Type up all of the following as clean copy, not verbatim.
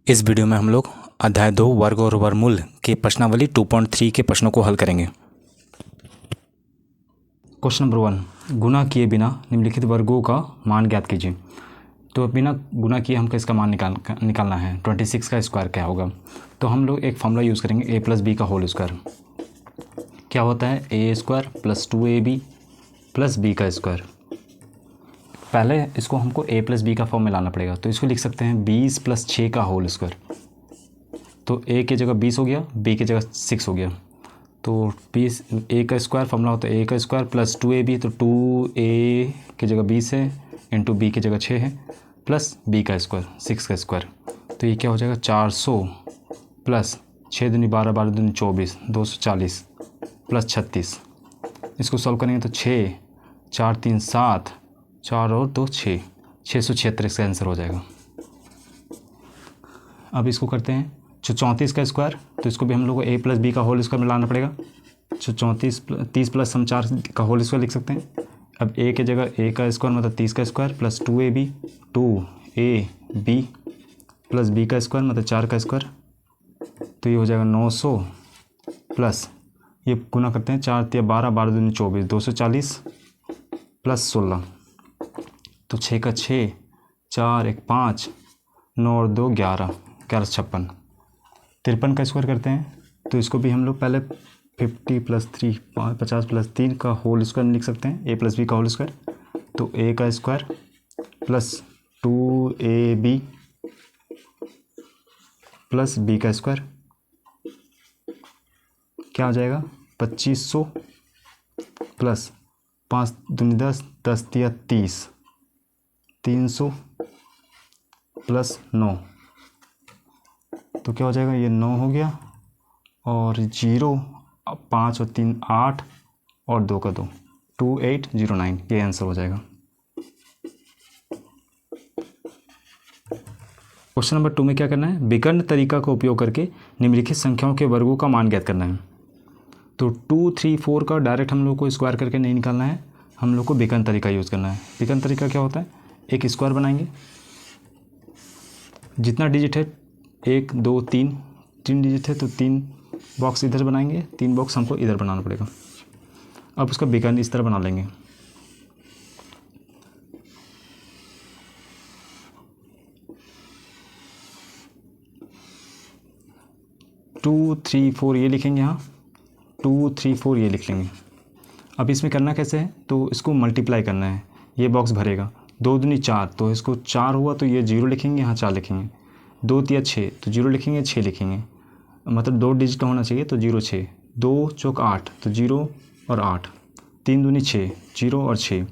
इस वीडियो में हम लोग अध्याय 2 वर्ग और वर्गमूल के प्रश्नावली 2.3 के प्रश्नों को हल करेंगे। क्वेश्चन नंबर 1, गुणा किए बिना निम्नलिखित वर्गों का मान ज्ञात कीजिए। तो बिना गुणा किए हमको इसका मान निकालना है। 26 का स्क्वायर क्या होगा। तो हम लोग एक फॉर्मूला यूज़ करेंगे a प्लस बी का होल स्क्वायर। क्या होता है a square plus 2ab plus b का स्क्वायर। पहले इसको हमको a प्लस बी का फॉर्म में लाना पड़ेगा। तो इसको लिख सकते हैं 20 प्लस 6 का होल स्क्वायर। तो a की जगह 20 हो गया, b की जगह 6 हो गया। तो 20 a का स्क्वायर फॉर्मूला होता है a का स्क्वायर प्लस 2ab, तो 2a की जगह 20 है इंटू b की जगह 6 है प्लस b का स्क्वायर 6 का स्क्वायर। तो ये क्या हो जाएगा 400 प्लस 6 दूनी 12, 12 दूनी 24, 240 प्लस 36। इसको सॉल्व करेंगे तो 6 4 3 7, 4 और 2 6, 676 इसका आंसर हो जाएगा। अब इसको करते हैं 34 का स्क्वायर। तो इसको भी हम लोग को a प्लस बी का होल स्क्वायर में लाना पड़ेगा। 34 30 प्लस हम 4 का होल स्क्वायर लिख सकते हैं। अब a की जगह a का स्क्वायर मतलब 30 का square plus 2ab plus b का स्क्वायर मतलब 4 का स्क्वायर। तो ये हो जाएगा 900 प्लस ये गुना करते हैं 4 3 12, 12 दूनी 24, 240 प्लस 16। तो 6 का 6, 4 1 5, 9 और 2 11, 11 56। 53 का स्क्वायर करते हैं। तो इसको भी हम लोग पहले 50 प्लस 3 50 प्लस 3 का होल स्क्वायर लिख सकते हैं, a प्लस बी का होल स्क्वायर। तो a का square plus 2ab plus b का स्क्वायर क्या हो जाएगा 2500 प्लस 5 दूनी 10, 10 तिया 30, 300 प्लस 9। तो क्या हो जाएगा ये 9 हो गया और 0 5 और 3 8 और 2 का 2, 2809 ये आंसर हो जाएगा। क्वेश्चन नंबर 2 में क्या करना है, विकर्ण तरीका का उपयोग करके निम्नलिखित संख्याओं के वर्गों का मान ज्ञात करना है। तो 2 3 4 का डायरेक्ट हम लोग को स्क्वायर करके नहीं निकालना है, हम लोग को विकर्ण तरीका यूज़ करना है। विकर्ण तरीका क्या होता है, एक स्क्वायर बनाएंगे, जितना डिजिट है 1 2 3 डिजिट है तो 3 बॉक्स इधर बनाएंगे, 3 बॉक्स हमको इधर बनाना पड़ेगा। अब उसका विकर्ण इस तरह बना लेंगे। टू 3 4 ये लिखेंगे, यहाँ 2 3 4 ये लिख लेंगे। अब इसमें करना कैसे है, तो इसको मल्टीप्लाई करना है, ये बॉक्स भरेगा। 2 दूनी 4, तो इसको 4 हुआ तो ये 0 लिखेंगे, यहाँ 4 लिखेंगे। 2 तिया 6, तो 0 लिखेंगे 6 लिखेंगे, मतलब 2 डिजिट का होना चाहिए तो 0 6, 2 चौक 8 तो 0 और 8, 3 दूनी 6, 0 और 6,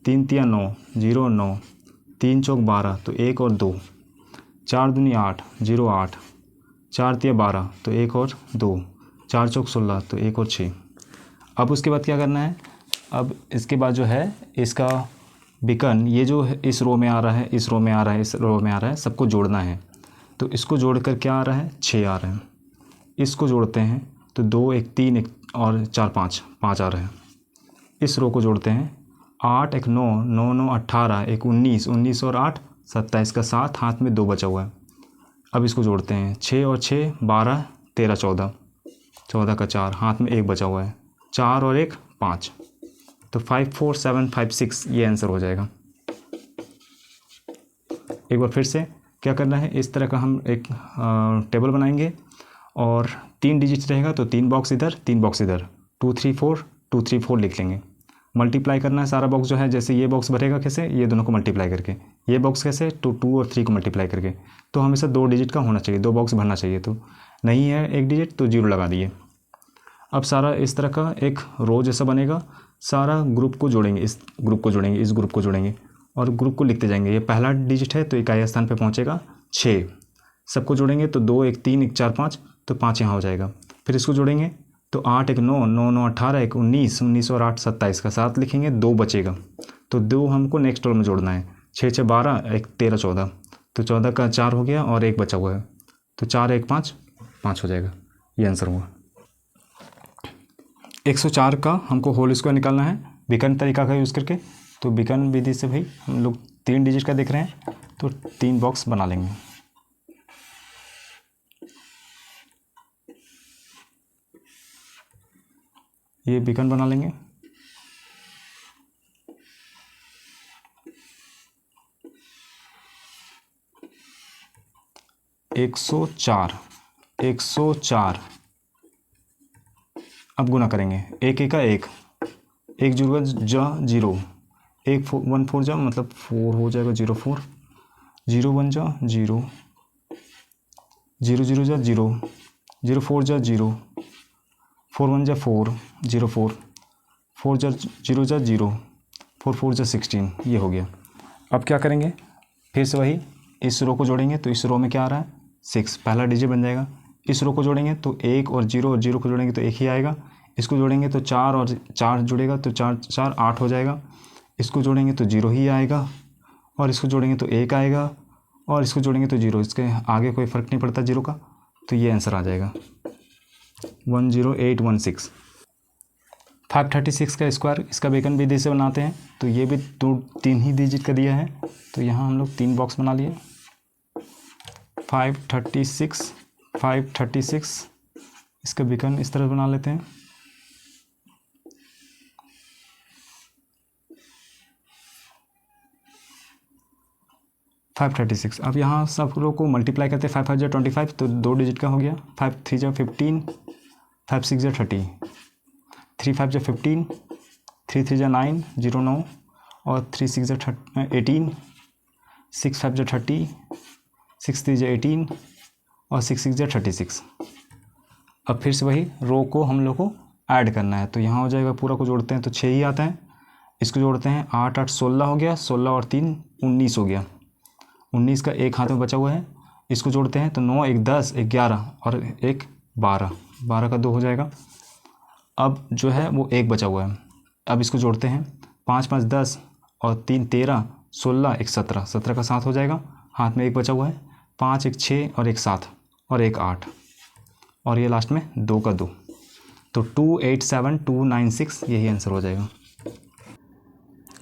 3 तिया 9, 0 और 9, 3 चौक 12 तो 1 और 2, 4 दूनी 8, 0 8, 4 तिया 12 तो 1 और 2, 4 चौक 16 तो 1 और 6। अब उसके बाद क्या करना है, अब इसके बाद जो है इसका विकर्ण, ये जो है इस रो में आ रहा है, इस रो में आ रहा है, इस रो में आ रहा है, सबको जोड़ना है। तो इसको जोड़कर क्या आ रहा है 6 आ रहा है। इसको जोड़ते हैं तो 2 1 3 1 और 4 5 5 आ रहा है। इस रो को जोड़ते हैं 8 1 9 9 9 18 1 19 19 और 8 27 का 7, हाथ में 2 बचा हुआ है। अब इसको जोड़ते हैं 6 और 6 12 13 14, 14 का 4, हाथ में 1 बचा हुआ है, 4 और 1 5, तो 5 4 7 5 6 ये आंसर हो जाएगा। एक बार फिर से क्या करना है, इस तरह का हम एक टेबल बनाएंगे और 3 डिजिट रहेगा तो 3 बॉक्स इधर 3 बॉक्स इधर, 2 3 4 2 3 4 लिख लेंगे। मल्टीप्लाई करना है सारा बॉक्स जो है, जैसे ये बॉक्स भरेगा कैसे, ये दोनों को मल्टीप्लाई करके, ये बॉक्स कैसे तो 2 और 3 को मल्टीप्लाई करके। तो हमेशा 2 डिजिट का होना चाहिए, 2 बॉक्स भरना चाहिए। तो नहीं है 1 डिजिट तो 0 लगा दिए। अब सारा इस तरह का एक रो जैसा बनेगा, सारा ग्रुप को जोड़ेंगे, इस ग्रुप को जोड़ेंगे, इस ग्रुप को जोड़ेंगे और ग्रुप को लिखते जाएंगे। ये पहला डिजिट है तो इकाई स्थान पे पहुंचेगा 6, सबको जोड़ेंगे तो 2 1 3 1 4 5, तो 5 यहाँ हो जाएगा। फिर इसको जोड़ेंगे तो 8 1 9 9 9 18 1 19 19 और 8 27 का 7 लिखेंगे, 2 बचेगा तो 2 हमको नेक्स्ट रो में जोड़ना है। 6 6 12 1 13 14, तो 14 का 4 हो गया और 1 बचा हुआ है, तो 4 1 5 5 हो जाएगा। ये आंसर हुआ। 104 का हमको होल स्क्वायर निकालना है विकर्ण तरीका का यूज़ करके। तो विकर्ण विधि से भाई हम लोग 3 डिजिट का देख रहे हैं तो 3 बॉक्स बना लेंगे। ये बीकन बना लेंगे। एक सौ चार। अब गुना करेंगे, एक एक का एक जीरो जा जीरो, एक 1 4 जा मतलब 4 हो जाएगा, 0 4, 0 1 जा 0, 0 0 जा 0, 0 4 जा 0, 4 1 जा 4, 0 4, 4 जा 0 जा 0, 4 4 जा 16, ये हो गया। अब क्या करेंगे, फिर से वही इस रो को जोड़ेंगे, तो इस रो में क्या आ रहा है 6, पहला डिजिट बन जाएगा। इस रो को जोड़ेंगे तो 1 और 0 को जोड़ेंगे तो 1 ही आएगा। इसको जोड़ेंगे तो 4 और 4 जुड़ेगा तो 4 4 8 हो जाएगा। इसको जोड़ेंगे तो 0 ही आएगा, और इसको जोड़ेंगे तो 1 आएगा, और इसको जोड़ेंगे तो 0, इसके आगे कोई फ़र्क नहीं पड़ता 0 का, तो ये आंसर आ जाएगा 10816। 536 का स्क्वायर, इसका बेकन विधि से बनाते हैं, तो ये भी 3 ही डिजिट का दिया है, तो यहाँ हम लोग 3 बॉक्स बना लिए। 536 इसका बेकन इस तरह बना लेते हैं। अब यहाँ सब लोग को मल्टीप्लाई करते हैं। 5 5 जा 25, तो 2 डिजिट का हो गया। 5 3 जा 15, 5 6 जा 30, 3 5 जा 15, 3 3 जा 9 0 9, और 3 6 जा 18, 6 5 जा 30, 6 3 जा 18, और 6 6 जा 36। अब फिर से वही रो को हम लोग को ऐड करना है, तो यहाँ हो जाएगा, पूरा को जोड़ते हैं तो 6 ही आता है। इसको जोड़ते हैं 8 8 16 हो गया, 16 और 3 19 हो गया। 19 का एक हाथ में बचा हुआ है, इसको जोड़ते हैं तो 9 1 10 1 11 और 1 12, 12 का 2 हो जाएगा। अब जो है वो 1 बचा हुआ है, अब इसको जोड़ते हैं 5 5 10 और 3 13, 16 1 17, 17 का 7 हो जाएगा। हाथ में 1 बचा हुआ है, 5 1 6 और 1 7 और 1 8, और ये लास्ट में 2 का 2, तो 287296 यही आंसर हो जाएगा।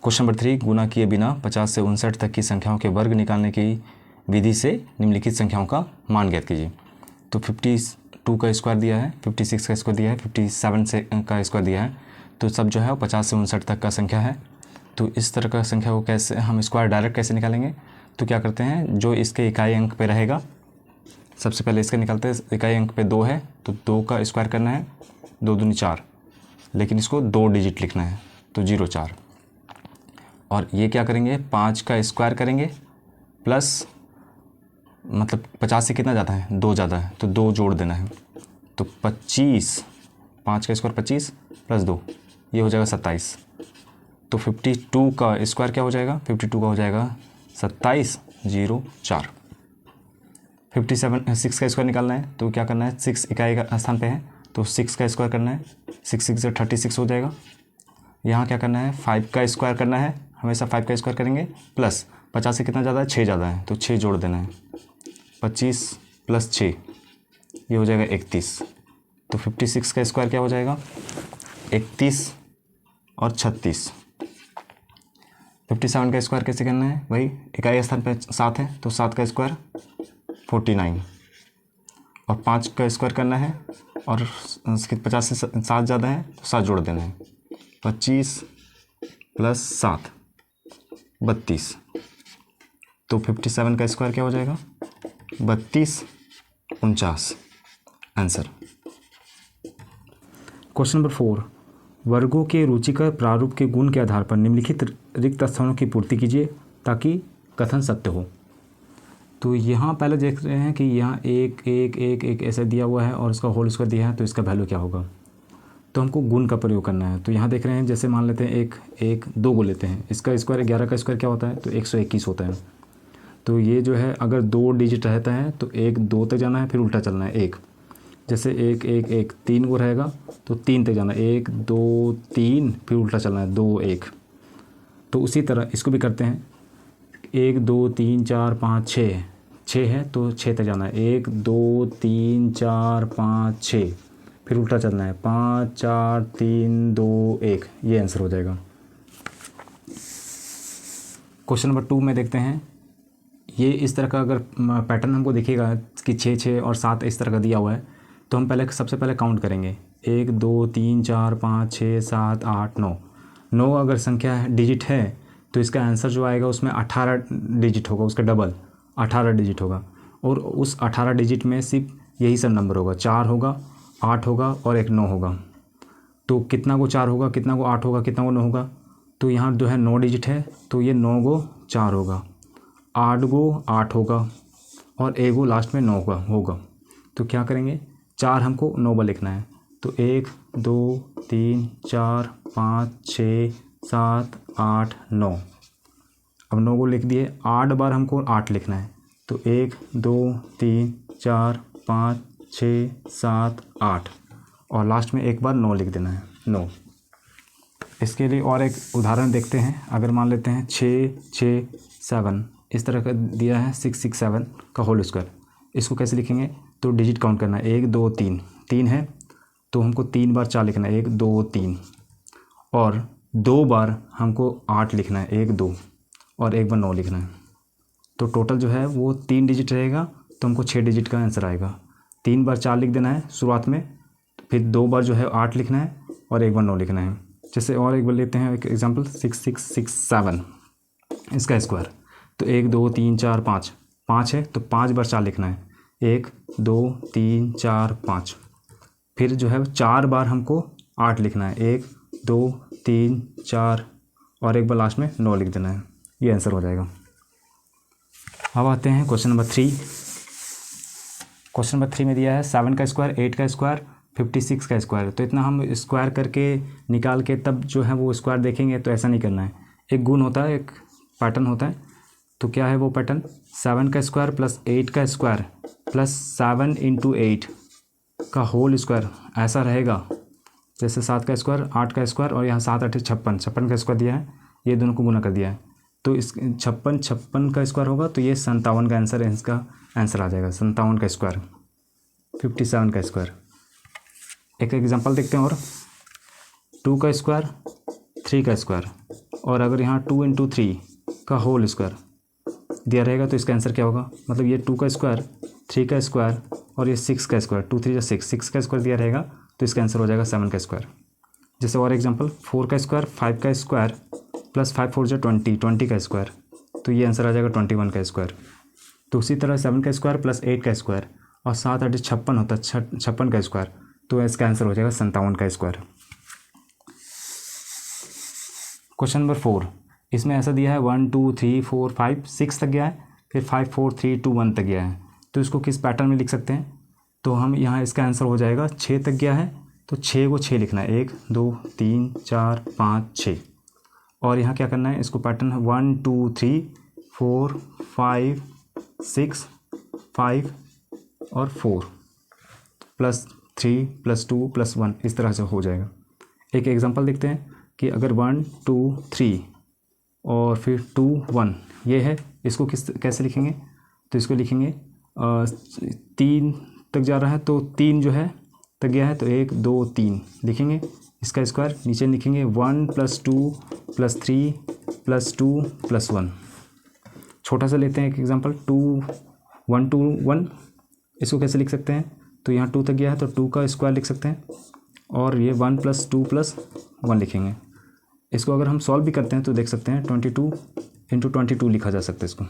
क्वेश्चन नंबर 3, गुना किए बिना 50 से 59 तक की संख्याओं के वर्ग निकालने की विधि से निम्नलिखित संख्याओं का मान ज्ञात कीजिए। तो 52 का स्क्वायर दिया है, 56 का स्क्वायर दिया है, 57 से का स्क्वायर दिया है, तो सब जो है वो 50 से 59 तक का संख्या है। तो इस तरह का संख्या को कैसे हम स्क्वायर डायरेक्ट कैसे निकालेंगे, तो क्या करते हैं, जो इसके इकाई अंक पे रहेगा सबसे पहले इसका निकालते हैं। इकाई अंक पे 2 है तो 2 का स्क्वायर करना है, 2 दूनी 4, लेकिन इसको 2 डिजिट लिखना है, तो 0 4। और ये क्या करेंगे, 5 का स्क्वायर करेंगे प्लस, मतलब 50 से कितना ज़्यादा है, 2 ज़्यादा है, तो 2 जोड़ देना है, तो 25, 5 का स्क्वायर 25 प्लस 2, ये हो जाएगा 27। तो 52 का स्क्वायर क्या हो जाएगा, 52 का हो जाएगा 27 0 4। 6 का स्क्वायर निकालना है, तो क्या करना है, 6 इकाई का स्थान पे है तो 6 का स्क्वायर करना है, 6 6 से 36 हो जाएगा। यहाँ क्या करना है, 5 का स्क्वायर करना है, हमेशा 5 का स्क्वायर करेंगे, प्लस 50 से कितना ज़्यादा है, 6 ज़्यादा है, तो 6 जोड़ देना है, 25 प्लस 6 ये हो जाएगा 31। तो 56 का स्क्वायर क्या हो जाएगा, 31 और 36। 57 का स्क्वायर कैसे करना है, वही इकाई स्थान पे 7 है तो 7 का स्क्वायर 49, और 5 का स्क्वायर करना है, और 50 से 7 ज़्यादा है तो 7 जोड़ देना है, 25 प्लस 7 32। तो 57 का स्क्वायर क्या हो जाएगा, 32 49 आंसर। क्वेश्चन नंबर 4, वर्गों के रुचिकर प्रारूप के गुण के आधार पर निम्नलिखित रिक्त स्थानों की पूर्ति कीजिए ताकि कथन सत्य हो। तो यहाँ पहले देख रहे हैं कि यहाँ 1 1 1 1 ऐसा दिया हुआ है और इसका होल स्क्वायर दिया है, तो इसका वैल्यू क्या होगा, तो हमको गुण का प्रयोग करना है। तो यहाँ देख रहे हैं, जैसे मान लेते हैं 1 1 2 को लेते हैं, इसका स्क्वायर 11 का स्क्वायर क्या होता है, तो 121 होता है। तो ये जो है अगर 2 डिजिट रहता है तो 1 2 तक जाना है, फिर उल्टा चलना है 1, जैसे 1 1 1 3 को रहेगा तो 3 तक जाना है, 1 2 3 फिर उल्टा चलना है 2 1। तो उसी तरह इसको भी करते हैं, 1 2 3 4 5 6 है तो 6 तक जाना है, 1 2 3 4 5 6 फिर उल्टा चलना है, 5 4 3 2 1, ये आंसर हो जाएगा। क्वेश्चन नंबर 2 में देखते हैं, ये इस तरह का अगर पैटर्न हमको दिखेगा कि 6 6 और 7 इस तरह का दिया हुआ है, तो हम पहले सबसे पहले काउंट करेंगे 1 2 3 4 5 6 7 8 9। 9 अगर संख्या डिजिट है तो इसका आंसर जो आएगा उसमें 18 डिजिट होगा, उसका डबल 18 डिजिट होगा। और उस 18 डिजिट में सिर्फ यही सब नंबर होगा, 4 होगा, 8 होगा और एक 9 होगा। तो कितना को 4 होगा, कितना को 8 होगा, कितना को 9 होगा? तो यहाँ जो है 9 डिजिट है तो ये 9 को 4 होगा, 8 को 8 होगा और 1 को लास्ट में 9 होगा। तो क्या करेंगे, 4 हमको 9 बार लिखना है। तो 1 2 3 4 5 6 7 8 9। अब 9 को लिख दिए, 8 बार हमको 8 लिखना है। तो 1 2 3 4 5 6 7 8 और लास्ट में एक बार 9 लिख देना है, 9। इसके लिए और एक उदाहरण देखते हैं। अगर मान लेते हैं 6 6 7 इस तरह का दिया है, 6 6 7 का होल स्क्वायर। इसको कैसे लिखेंगे? तो डिजिट काउंट करना है, 1 2 3, 3 है तो हमको 3 बार 4 लिखना है, 1 2 3। और 2 बार हमको 8 लिखना है, 1 2 और एक बार 9 लिखना है। तो टोटल जो है वो 3 डिजिट रहेगा, तो हमको 6 डिजिट का आंसर आएगा। 3 बार 4 लिख देना है शुरुआत में, फिर 2 बार जो है 8 लिखना है और एक बार 9 लिखना है। जैसे और एक बार लेते हैं एक एग्जांपल, 6 6 6 7 इसका स्क्वायर। तो 1 2 3 4 5, 5 है तो 5 बार 4 लिखना है, 1 2 3 4 5। फिर जो है 4 बार हमको 8 लिखना है, 1 2 3 4 और एक बार लास्ट में 9 लिख देना है। ये आंसर हो जाएगा। अब आते हैं क्वेश्चन नंबर 3। क्वेश्चन नंबर 3 में दिया है 7 का स्क्वायर, 8 का स्क्वायर, 56 का स्क्वायर। तो इतना हम स्क्वायर करके निकाल के तब जो है वो स्क्वायर देखेंगे। तो ऐसा नहीं करना है, एक गुण होता है, एक पैटर्न होता है। तो क्या है वो पैटर्न? 7 का स्क्वायर प्लस 8 का स्क्वायर प्लस 7 × 8 का होल स्क्वायर ऐसा रहेगा। जैसे 7 का स्क्वायर, 8 का स्क्वायर और यहाँ 7 8 56, 56 का स्क्वायर दिया है, ये दोनों को गुना कर दिया है। तो इस 56 का स्क्वायर होगा तो ये 57 का आंसर है, इसका आंसर आ जाएगा 57 का स्क्वायर, 57 का स्क्वायर। एक एग्जांपल देखते हैं और 2 का स्क्वायर, 3 का स्क्वायर और अगर यहाँ 2 × 3 का होल स्क्वायर दिया रहेगा तो इसका आंसर क्या होगा? मतलब ये 2 का स्क्वायर, 3 का स्क्वायर और ये 6 का स्क्वायर, 2 3 6, 6 का स्क्वायर दिया रहेगा तो इसका आंसर हो जाएगा 7 का स्क्वायर। जैसे और एग्जांपल 4 का स्क्वायर, 5 का स्क्वायर प्लस 5 4 20, 20 का स्क्वायर, तो ये आंसर आ जाएगा 21 का स्क्वायर। तो उसी तरह 7 का स्क्वायर प्लस 8 का स्क्वायर और 7 8 56 होता है, 56 का स्क्वायर, तो इसका आंसर हो जाएगा 57 का स्क्वायर। क्वेश्चन नंबर 4, इसमें ऐसा दिया है 1 2 3 4 5 6 तक गया है, फिर 5 4 3 2 1 तक गया है। तो इसको किस पैटर्न में लिख सकते हैं? तो हम यहाँ इसका आंसर हो जाएगा 6 तक गया है तो 6 को 6 लिखना है, 1 2 3 4 5 6। और यहाँ क्या करना है, इसको पैटर्न 1 2 3 4 5 6 5 और 4 प्लस 3 प्लस 2 प्लस 1 इस तरह से हो जाएगा। एक एग्जांपल देखते हैं कि अगर 1 2 3 और फिर 2 1 ये है, इसको कैसे लिखेंगे? तो इसको लिखेंगे 3 तक जा रहा है तो 3 जो है तक गया है तो 1 2 3 लिखेंगे, इसका स्क्वायर नीचे लिखेंगे 1 + 2 + 3 + 2 + 1। छोटा सा लेते हैं एक एग्जांपल 2 1 2 1, इसको कैसे लिख सकते हैं? तो यहाँ 2 तक गया है तो 2 का स्क्वायर लिख सकते हैं और ये 1 + 2 + 1 लिखेंगे। इसको अगर हम सॉल्व भी करते हैं तो देख सकते हैं 22 × 22 लिखा जा सकता है इसको,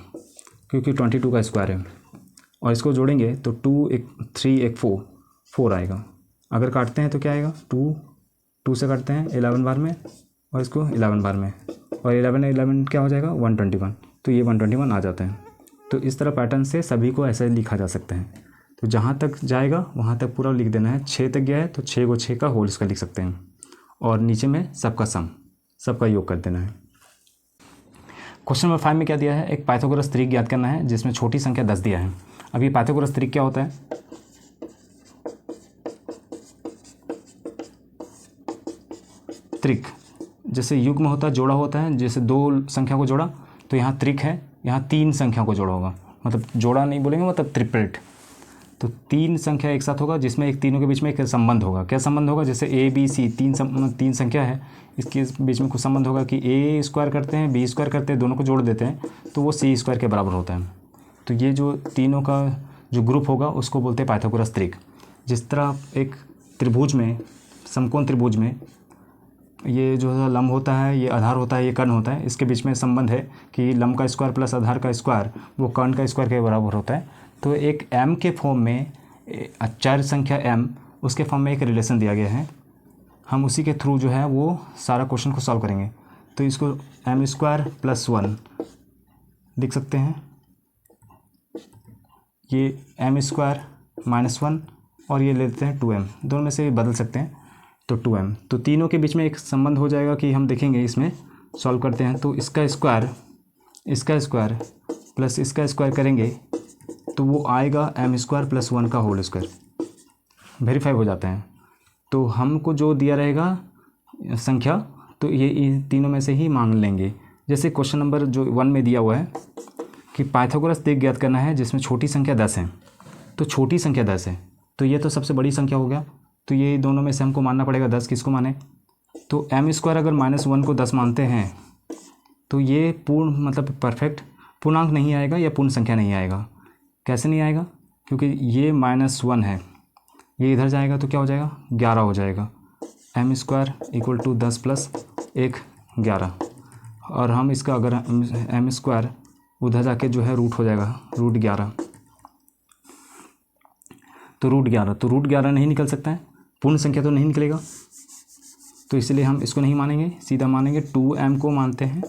क्योंकि 22 का स्क्वायर है। और इसको जोड़ेंगे तो 2 एक 3 एक 4 आएगा। अगर काटते हैं तो क्या आएगा? 2 से काटते हैं 11 बार में और इसको 11 बार में, और 11 क्या हो जाएगा? 121, तो ये 121 आ जाते हैं। तो इस तरह पैटर्न से सभी को ऐसे लिखा जा सकता है। तो जहाँ तक जाएगा वहाँ तक पूरा लिख देना है। 6 तक गया है तो 6 को 6 का होल इसका लिख सकते हैं और नीचे में सबका सम, सबका योग कर देना है। क्वेश्चन नंबर 5 में क्या दिया है? एक पाइथागोरस त्रिक ज्ञात करना है जिसमें छोटी संख्या 10 दिया है। अब ये पाइथागोरस त्रिक क्या होता है? त्रिक जैसे युग्म होता है, जोड़ा होता है, जैसे 2 संख्या को जोड़ा तो यहाँ त्रिक है, यहाँ 3 संख्या को जोड़ा होगा, मतलब जोड़ा नहीं बोलेंगे, मतलब ट्रिपलेट। तो 3 संख्या एक साथ होगा जिसमें एक तीनों के बीच में एक संबंध होगा। क्या संबंध होगा? जैसे A B C 3 संख्या है, इसके बीच में कुछ संबंध होगा कि A स्क्वायर करते हैं, B स्क्वायर करते हैं, दोनों को जोड़ देते हैं तो वो C स्क्वायर के बराबर होता है। तो ये जो तीनों का जो ग्रुप होगा उसको बोलते हैं पाइथागोरस त्रिक। जिस तरह एक त्रिभुज में, समकोण त्रिभुज में ये जो है लंब होता है, ये आधार होता है, ये कर्ण होता है, इसके बीच में संबंध है कि लंब का स्क्वायर प्लस आधार का स्क्वायर वो कर्ण का स्क्वायर के बराबर होता है। तो एक m के फॉर्म में, चर संख्या m, उसके फॉर्म में एक रिलेशन दिया गया है। हम उसी के थ्रू जो है वो सारा क्वेश्चन को सॉल्व करेंगे। तो इसको m स्क्वायर प्लस 1 लिख सकते हैं, ये m स्क्वायर माइनस 1 और ये ले लेते हैं 2m, दोनों में से बदल सकते हैं तो 2m। तो तीनों के बीच में एक संबंध हो जाएगा कि हम देखेंगे इसमें सॉल्व करते हैं। तो इसका स्क्वायर प्लस इसका स्क्वायर करेंगे तो वो आएगा m स्क्वायर प्लस 1 का होल स्क्वायर, वेरीफाई हो जाता है। तो हमको जो दिया रहेगा संख्या, तो ये इन तीनों में से ही मान लेंगे। जैसे क्वेश्चन नंबर जो 1 में दिया हुआ है कि पाइथागोरस त्रिक ज्ञात करना है जिसमें छोटी संख्या 10 है। तो छोटी संख्या 10 है, तो ये तो सबसे बड़ी संख्या हो गया, तो ये दोनों में से हमको मानना पड़ेगा 10, किसको माने? तो m स्क्वायर अगर माइनस 1 को 10 मानते हैं तो ये पूर्ण मतलब परफेक्ट पूर्णांक नहीं आएगा या पूर्ण संख्या नहीं आएगा। कैसे नहीं आएगा? क्योंकि ये -1 है, ये इधर जाएगा तो क्या हो जाएगा? 11 हो जाएगा। m square equal to 10 plus 1 11, और हम इसका अगर m स्क्वायर उधर जाके जो है रूट हो जाएगा, √11। तो √11 नहीं निकल सकता है, पूर्ण संख्या तो नहीं निकलेगा, तो इसलिए हम इसको नहीं मानेंगे, सीधा मानेंगे 2m को मानते हैं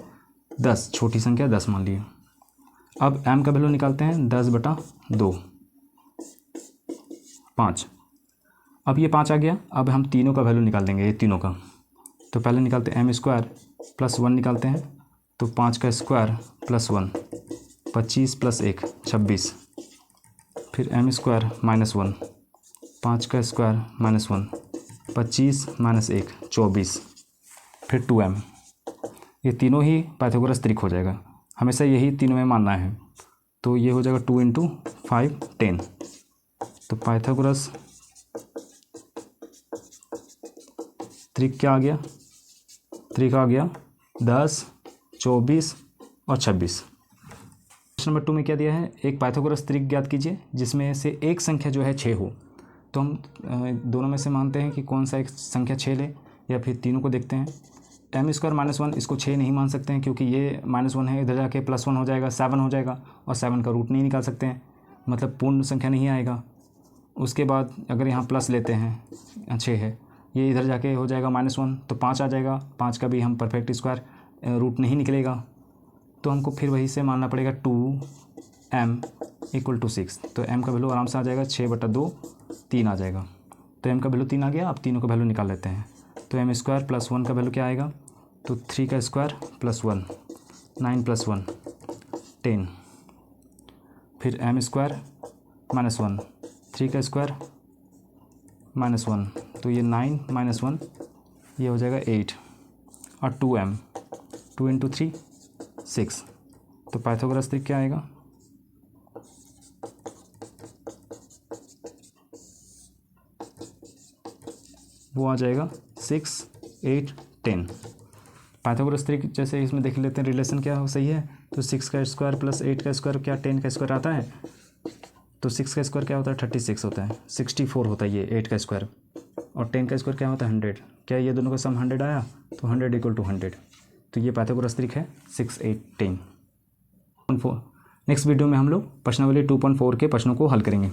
10, छोटी संख्या 10 मान लिए। अब m का वैल्यू निकालते हैं 10/2 5। अब ये 5 आ गया। अब हम तीनों का वैल्यू निकाल देंगे, ये तीनों का। तो पहले निकालते हैं m स्क्वायर प्लस 1 निकालते हैं, तो 5 का स्क्वायर प्लस 1 25 प्लस 1 26, फिर m स्क्वायर माइनस 1 5 का स्क्वायर माइनस 1 25 माइनस 1 24, फिर 2m। ये तीनों ही पाइथागोरस त्रिक हो जाएगा, हमेशा यही तीनों में मानना है। तो ये हो जाएगा 2 × 5 10। तो पाइथागोरस त्रिक क्या आ गया? त्रिक आ गया 10 24 और 26। क्वेश्चन नंबर 2 में क्या दिया है? एक पाइथागोरस त्रिक ज्ञात कीजिए जिसमें से एक संख्या जो है 6 हो। तो हम दोनों में से मानते हैं कि कौन सा एक संख्या 6 ले, या फिर तीनों को देखते हैं। m स्क्वायर माइनस 1 इसको 6 नहीं मान सकते हैं, क्योंकि ये -1 है, इधर जाके +1 हो जाएगा, 7 हो जाएगा, और 7 का रूट नहीं निकाल सकते हैं, मतलब पूर्ण संख्या नहीं आएगा। उसके बाद अगर यहाँ प्लस लेते हैं, 6 है, ये इधर जाके हो जाएगा -1, तो 5 आ जाएगा। 5 का भी हम परफेक्ट स्क्वायर रूट नहीं निकलेगा, तो हमको फिर वही से मानना पड़ेगा 2m = 6। तो m का वैल्यू आराम से आ जाएगा 6/2 3 आ जाएगा। तो m का वैल्यू 3 आ गया। अब तीनों का वैल्यू निकाल लेते हैं। तो m स्क्वायर प्लस 1 का वैल्यू क्या आएगा? तो 3 का स्क्वायर प्लस 1 9 + 1 10, फिर m स्क्वायर माइनस 1 3 का स्क्वायर माइनस 1, तो ये 9 - 1 ये हो जाएगा 8, और 2m 2 × 3 6। तो पाइथागोरस त्रिक क्या आएगा? वो आ जाएगा 6 8 10। पाइथागोरस त्रिक जैसे इसमें देख लेते हैं रिलेशन क्या हो, सही है। तो 6 का स्क्वायर प्लस 8 का स्क्वायर क्या 10 का स्क्वायर आता है? तो 6 का स्क्वायर क्या होता है? 36 होता है, 64 होता है ये 8 का स्क्वायर, और 10 का स्क्वायर क्या होता है? 100। क्या ये दोनों का सम 100 आया? तो 100 = 100। तो ये पाइथागोरस त्रिक है 6 8 10। नेक्स्ट वीडियो में हम लोग प्रश्नावली 2.4 के प्रश्नों को हल करेंगे।